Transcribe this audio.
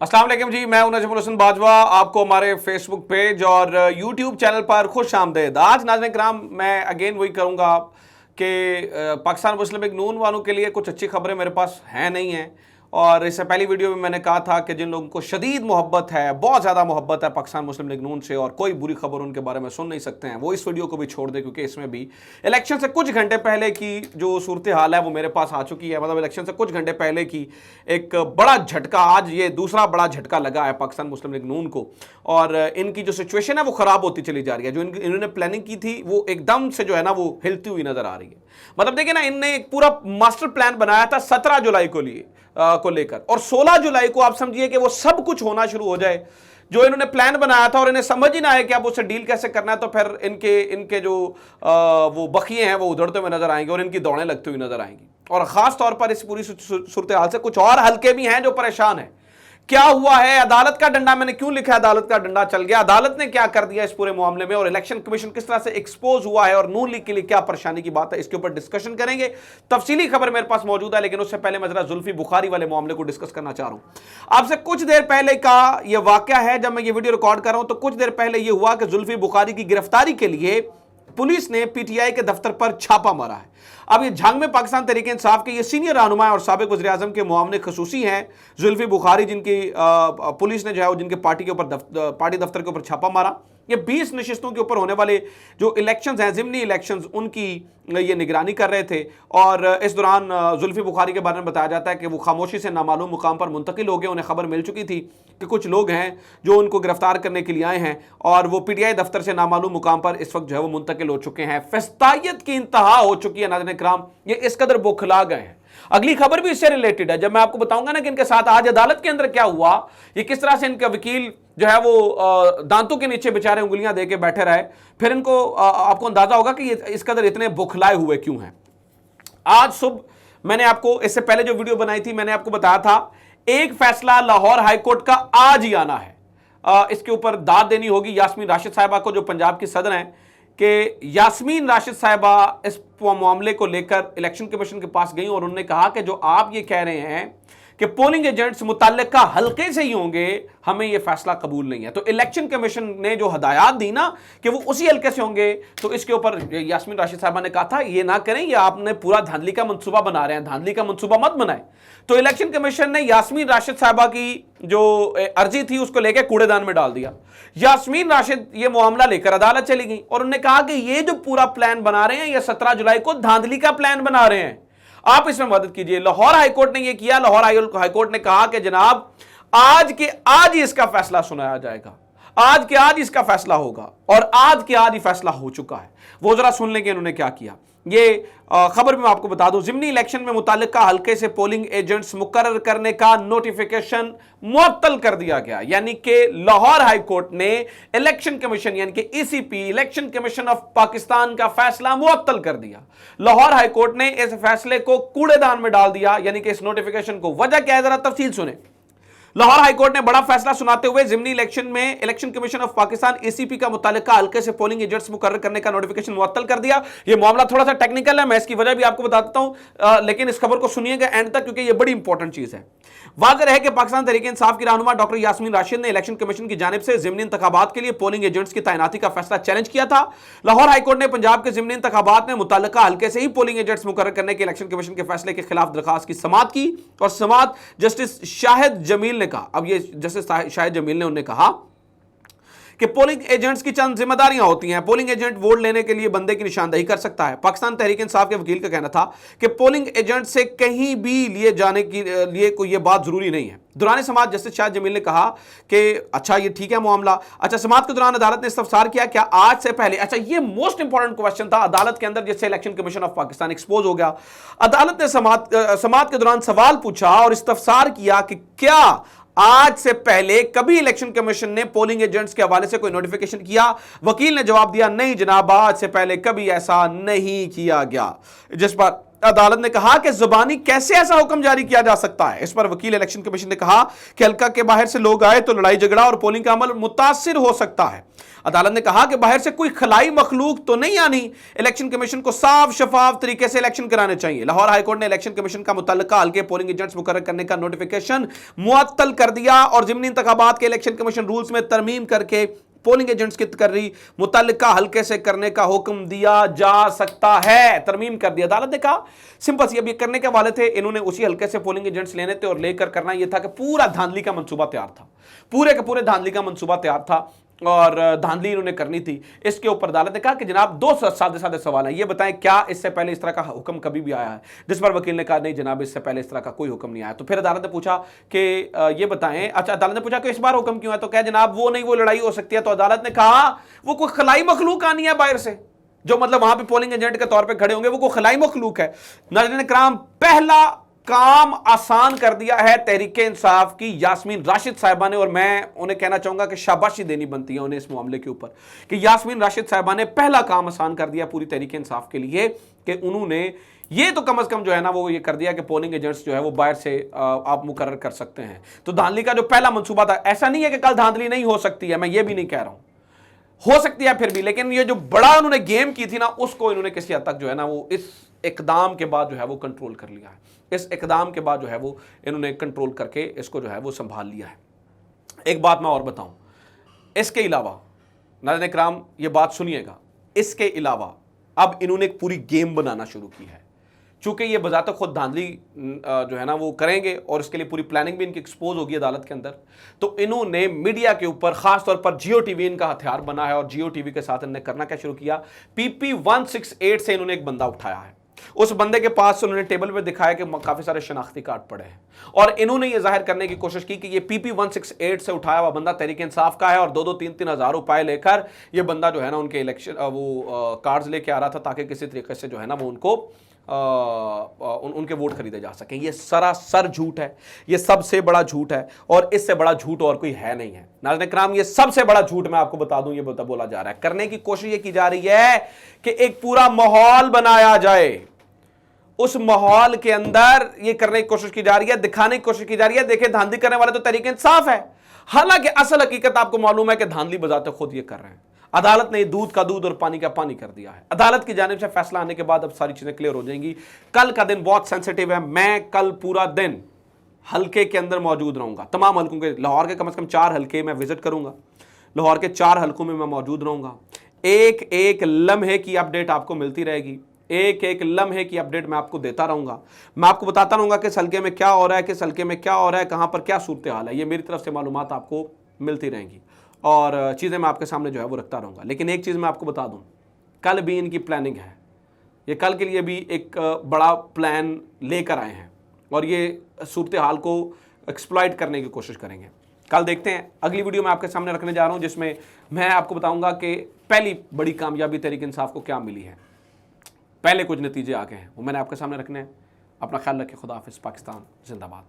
अस्सलाम वालेकुम जी, मैं हूं नजमुल हसन बाजवा। आपको हमारे फेसबुक पेज और यूट्यूब चैनल पर खुश आमदेद। आज नाज़रीन किराम मैं अगेन वही करूंगा कि पाकिस्तान मुस्लिम लीग नून वालों के लिए कुछ अच्छी खबरें मेरे पास हैं नहीं हैं। और इससे पहली वीडियो में मैंने कहा था कि जिन लोगों को शदीद मोहब्बत है, बहुत ज़्यादा मोहब्बत है पाकिस्तान मुस्लिम लीग नून से और कोई बुरी खबर उनके बारे में सुन नहीं सकते हैं, वो इस वीडियो को भी छोड़ दें, क्योंकि इसमें भी इलेक्शन से कुछ घंटे पहले की जो सूरत हाल है वो मेरे पास आ चुकी है। मतलब इलेक्शन से कुछ घंटे पहले की एक बड़ा झटका, आज ये दूसरा बड़ा झटका लगा है पाकिस्तान मुस्लिम लीग नून को। और इनकी जो सिचुएशन है वो ख़राब होती चली जा रही है। जो इन्होंने प्लानिंग की थी वो एकदम से जो है ना वो हिलती हुई नज़र आ रही है। मतलब देखिए ना, इनने एक पूरा मास्टर प्लान बनाया था 17 जुलाई को लेकर, और 16 जुलाई को आप समझिए कि वो सब कुछ होना शुरू हो जाए जो इन्होंने प्लान बनाया था, और इन्हें समझ ही ना आए कि अब उससे डील कैसे करना है। तो फिर इनके जो वो बखिए हैं वो उधड़ते हुए नजर आएंगे और इनकी दौड़ें लगती हुई नजर आएंगी। और खास तौर पर इस पूरी सूरत हाल से कुछ और हल्के भी हैं जो परेशान है। क्या हुआ है? अदालत का डंडा, मैंने क्यों लिखा है अदालत का डंडा चल गया, अदालत ने क्या कर दिया इस पूरे मामले में, और इलेक्शन कमीशन किस तरह से एक्सपोज हुआ है, और नून लीग के लिए क्या परेशानी की बात है, इसके ऊपर डिस्कशन करेंगे। तफसीली खबर मेरे पास मौजूद है, लेकिन उससे पहले मैं जरा जुल्फी बुखारी वाले मामले को डिस्कस करना चाह रहा हूं। आपसे कुछ देर पहले का यह वाकया है, जब मैं ये वीडियो रिकॉर्ड कर रहा हूं तो कुछ देर पहले यह हुआ कि जुल्फी बुखारी की गिरफ्तारी के लिए पुलिस ने पीटीआई के दफ्तर पर छापा मारा है। अब ये झांग में पाकिस्तान तहरीक इंसाफ के ये सीनियर रहनुमा और साबिक वज़ीर आज़म के मुआविन खसूसी हैं जुल्फी बुखारी, जिनकी पुलिस ने जो है जिनके पार्टी दफ्तर के ऊपर छापा मारा। ये 20 नशिस्तों के ऊपर होने वाले जो इलेक्शंस हैं, ज़िमनी इलेक्शंस, उनकी ये निगरानी कर रहे थे। और इस दौरान जुल्फी बुखारी के बारे में बताया जाता है कि वो खामोशी से नामालूम मुकाम पर मुंतकिल हो गए। उन्हें खबर मिल चुकी थी कि कुछ लोग हैं जो उनको गिरफ्तार करने के लिए आए हैं, और वो पीटीआई दफ्तर से नामालूम मुकाम पर इस वक्त जो है वो मुंतकिल हो चुके हैं। फस्तायत की इंतहा हो चुकी है नाज़रीन किराम, ये इस कदर बौखला गए हैं। अगली खबर भी इससे रिलेटेड है। जब मैं आपको बताऊंगा ना कि इनके साथ आज अदालत के अंदर क्या हुआ, ये किस तरह से इनका वकील जो है वो दांतों के नीचे बेचारे उंगलियां दे के बैठे रहे, फिर इनको आपको अंदाजा होगा कि ये इस कदर इतने बौखलाए हुए क्यों हैं। आज सुबह मैंने आपको, इससे पहले जो वीडियो बनाई थी, मैंने आपको बताया था एक फैसला लाहौर हाईकोर्ट का आज ही आना है। इसके ऊपर दाद देनी होगी यास्मीन राशिद साहिबा को, जो पंजाब की सदर हैं, कि यास्मीन राशिद साहिबा इस मामले को लेकर इलेक्शन कमीशन के पास गई और उन्होंने कहा कि जो आप ये कह रहे हैं कि पोलिंग एजेंट्स मुतल्लिका हल्के से ही होंगे, हमें यह फैसला कबूल नहीं है। तो इलेक्शन कमीशन ने जो हदायत दी ना कि वो उसी हल्के से होंगे, तो इसके ऊपर यास्मीन राशिद साहबा ने कहा था ये ना करें, ये आपने पूरा धांधली का मंसूबा बना रहे हैं, धांधली का मंसूबा मत बनाए। तो इलेक्शन कमीशन ने यास्मीन राशिद साहबा की जो अर्जी थी उसको लेकर कूड़ेदान में डाल दिया। यास्मीन राशिद ये मामला लेकर अदालत चली गई और उन्होंने कहा कि ये जो पूरा प्लान बना रहे हैं, ये 17 जुलाई को धांधली का प्लान बना रहे हैं, आप इसमें मदद कीजिए। लाहौर हाईकोर्ट ने यह किया। लाहौर हाईकोर्ट ने कहा कि जनाब आज के आज ही इसका फैसला सुनाया जाएगा, आज के आज इसका फैसला होगा, और आज के आज ही फैसला हो चुका है। वो जरा सुन लेंगे इन्होंने क्या किया। ये खबर में आपको बता दूं, ज़िमनी इलेक्शन में मुताल्लिका हल्के से पोलिंग एजेंट्स मुकर्रर करने का नोटिफिकेशन मुअत्तल कर दिया गया। यानी कि लाहौर हाई कोर्ट ने इलेक्शन कमीशन यानी कि ECP, election commission of Pakistan का फैसला मुअत्तल कर दिया। लाहौर हाई कोर्ट ने इस फैसले को कूड़ेदान में डाल दिया, यानी कि इस नोटिफिकेशन को। वजह क्या है, जरा तफसील सुने। लाहौर हाईकोर्ट ने बड़ा फैसला सुनाते हुए ज़िमनी इलेक्शन में election commission of Pakistan ECP का मुताल्लिका हल्के से पोलिंग एजेंट्स मुकर्रर करने का नोटिफिकेशन मुअत्तल कर दिया। यह मामला थोड़ा सा टेक्निकल है, मैं इसकी वजह भी आपको बता देता हूं, लेकिन इस खबर को सुनिएगा एंड तक, क्योंकि यह बड़ी इंपॉर्टेंट चीज है। वाज़ेह है कि पाकिस्तान तहरीक इंसाफ की रहनुमा डॉक्टर यास्मीन राशिद ने इलेक्शन कमीशन की जानिब से ज़िमनी इंतखाबात के लिए पोलिंग एजेंट्स की तैनाती का फैसला चैलेंज किया था। लाहौर हाईकोर्ट ने पंजाब के ज़िमनी इंतखाबात में मुताल्लिका हल्के से ही पोलिंग एजेंट्स मुकर्रर करने के इलेक्शन कमीशन के फैसले के खिलाफ दरखास्त की समाअत की, और समाअत जस्टिस शाहिद जमील ने कहा। अब ये जस्टिस शाहिद जमील ने उन्हें कहा कि पोलिंग एजेंट्स की चंद जिम्मेदारियां होती हैं। पोलिंग एजेंट वोट लेने के लिए बंदे की निशानदेही कर सकता है। पाकिस्तान तहरीक इंसाफ के वकील का कहना था कि पोलिंग एजेंट से कहीं भी लिए जाने के लिए कोई ये बात जरूरी नहीं है। दौरान समाअत जस्टिस शाहिद जमील ने कहा कि अच्छा ये ठीक है मामला। अच्छा, समाअत के दौरान अदालत ने इस्तफसार किया क्या आज से पहले, अच्छा ये मोस्ट इंपॉर्टेंट क्वेश्चन था अदालत के अंदर, जिससे election commission of Pakistan expose हो गया। अदालत ने समाअत के दौरान सवाल पूछा और इस्तफसार किया कि क्या आज से पहले कभी इलेक्शन कमीशन ने पोलिंग एजेंट्स के हवाले से कोई नोटिफिकेशन किया। वकील ने जवाब दिया नहीं जनाब, आज से पहले कभी ऐसा नहीं किया गया। जिस पर अदालत ने कहा कि जुबानी कैसे ऐसा हुक्म जारी किया जा सकता है। इस पर वकील इलेक्शन कमीशन ने कहा कि हल्का के बाहर से लोग आए तो लड़ाई झगड़ा और पोलिंग का अमल मुतासिर हो सकता है। अदालत ने कहा कि बाहर से कोई खलाई मखलूक तो नहीं आनी, इलेक्शन कमीशन को साफ शफाफ तरीके से इलेक्शन कराने चाहिए। लाहौर हाईकोर्ट ने इलेक्शन कमीशन का मुतल्लिका हल्के पोलिंग एजेंट्स मुकर्रर करने का नोटिफिकेशन मुअत्तल कर दिया और ज़िमनी इंतखाबात के इलेक्शन कमीशन रूल्स में तरमीम करके पोलिंग एजेंट्स की तकर्री मुतल्लिका हल्के से करने का हुक्म दिया जा सकता है। तरमीम कर दिया अदालत ने कहा। सिंपल सी अब ये करने के वाले थे, इन्होंने उसी हल्के से पोलिंग एजेंट्स लेने थे और लेकर करना यह था कि पूरा धांधली का मंसूबा तैयार था, पूरे के पूरे धांधली का मंसूबा तैयार था और धांधली इन्होंने करनी थी। इसके ऊपर अदालत ने कहा कि जनाब दो सादे सादे सवाल हैं, ये बताएं क्या इससे पहले इस तरह का हुक्म कभी भी आया है? जिस पर वकील ने कहा नहीं जनाब इससे पहले इस तरह का कोई हुक्म नहीं आया। तो फिर अदालत ने पूछा कि ये बताएं, अच्छा अदालत ने पूछा कि इस बार हुक्म क्यों है? तो क्या जनाब वो नहीं, वो लड़ाई हो सकती है। तो अदालत ने कहा वो कोई खलाई मखलूक आनी है बाहर से, जो मतलब वहां पे पोलिंग एजेंट के तौर पे खड़े होंगे, वो कोई खलाई मखलूक है। नाज़रीन इकराम, पहला काम आसान कर दिया है तहरीक इंसाफ की यास्मीन राशिद साहिबा ने, और मैं उन्हें कहना चाहूंगा कि शाबाशी देनी बनती है उन्हें इस मामले के ऊपर कि यास्मीन राशिद साहिबा ने पहला काम आसान कर दिया पूरी तहरीक इंसाफ के लिए कि उन्होंने ये तो कम से कम जो है ना वो ये कर दिया कि पोलिंग एजेंट्स जो है वो बाहर से आप मुकर्रर कर सकते हैं। तो धांधली का जो पहला मंसूबा था, ऐसा नहीं है कि कल धांधली नहीं हो सकती है, मैं ये भी नहीं कह रहा हूं, हो सकती है फिर भी, लेकिन ये जो बड़ा उन्होंने गेम की थी ना उसको इन्होंने किसी हद तक जो है ना वो इस इकदाम के बाद जो है वो कंट्रोल कर लिया है। इस इकदाम के बाद जो है वो इन्होंने कंट्रोल करके इसको जो है वो संभाल लिया है। एक बात मैं और बताऊं, इसके अलावा नाज़रीन इकराम ये बात सुनिएगा, इसके अलावा अब इन्होंने एक पूरी गेम बनाना शुरू की है। चूंकि ये बजाते खुद धांधली जो है ना वो करेंगे और इसके लिए पूरी प्लानिंग भी इनकी एक्सपोज होगी अदालत के अंदर, तो इन्होंने मीडिया के ऊपर खास तौर पर जियो टीवी इनका हथियार बना है और जियो टीवी के साथ इन्होंने करना क्या शुरू किया, PP 168 से इन्होंने एक बंदा उठाया है। उस बंदे के पास उन्होंने टेबल पे दिखाया कि काफी सारे शनाख्ती कार्ड पड़े हैं और इन्होंने ये जाहिर करने की कोशिश की कि ये PP 168 से उठाया हुआ बंदा तहरीक इंसाफ का है और 2-3 हज़ार रुपए लेकर ये बंदा जो है ना उनके इलेक्शन वो कार्ड्स लेके आ रहा था ताकि किसी तरीके से जो है ना वो उनको उनके वोट खरीदे जा सकें। ये सरासर झूठ है, ये सबसे बड़ा झूठ है और इससे बड़ा झूठ और कोई है नहीं है। नाज़रीन इकराम, ये सबसे बड़ा झूठ मैं आपको बता दूं, ये बोला जा रहा है, करने की कोशिश ये की जा रही है कि एक पूरा माहौल बनाया जाए, उस माहौल के अंदर ये करने की कोशिश की जा रही है, दिखाने की कोशिश की जा रही है देखिए धांधली करने वाले तो तहरीक इंसाफ है। हालांकि असल हकीकत आपको मालूम है कि धांधली बजाते खुद ये कर रहे हैं। अदालत ने दूध का दूध और पानी का पानी कर दिया है। अदालत की जानिब से फैसला आने के बाद अब सारी चीजें क्लियर हो जाएंगी। कल का दिन बहुत सेंसिटिव है, मैं कल पूरा दिन हल्के के अंदर मौजूद रहूंगा, तमाम हल्कों के, लाहौर के कम से कम 4 हल्के मैं विजिट करूंगा, लाहौर के 4 हल्कों में मैं मौजूद रहूंगा। एक एक लम्हे की अपडेट आपको मिलती रहेगी, एक एक लम्हे की अपडेट मैं आपको देता रहूंगा। मैं आपको बताता रहूंगा कि हल्के में क्या हो रहा है, किस हल्के में क्या हो रहा है, कहां पर क्या सूरत हाल है, ये मेरी तरफ से मालूमात आपको मिलती रहेंगी और चीज़ें मैं आपके सामने जो है वो रखता रहूँगा। लेकिन एक चीज़ मैं आपको बता दूँ, कल भी इनकी प्लानिंग है, ये कल के लिए भी एक बड़ा प्लान लेकर आए हैं और ये सूरत हाल को एक्सप्लॉइट करने की कोशिश करेंगे। कल देखते हैं, अगली वीडियो मैं आपके सामने रखने जा रहा हूँ जिसमें मैं आपको बताऊँगा कि पहली बड़ी कामयाबी तहरीक इंसाफ को क्या मिली है, पहले कुछ नतीजे आ गए हैं, वो मैंने आपके सामने रखने हैं। अपना ख्याल रखें, खुदा हाफिज़, पाकिस्तान जिंदाबाद।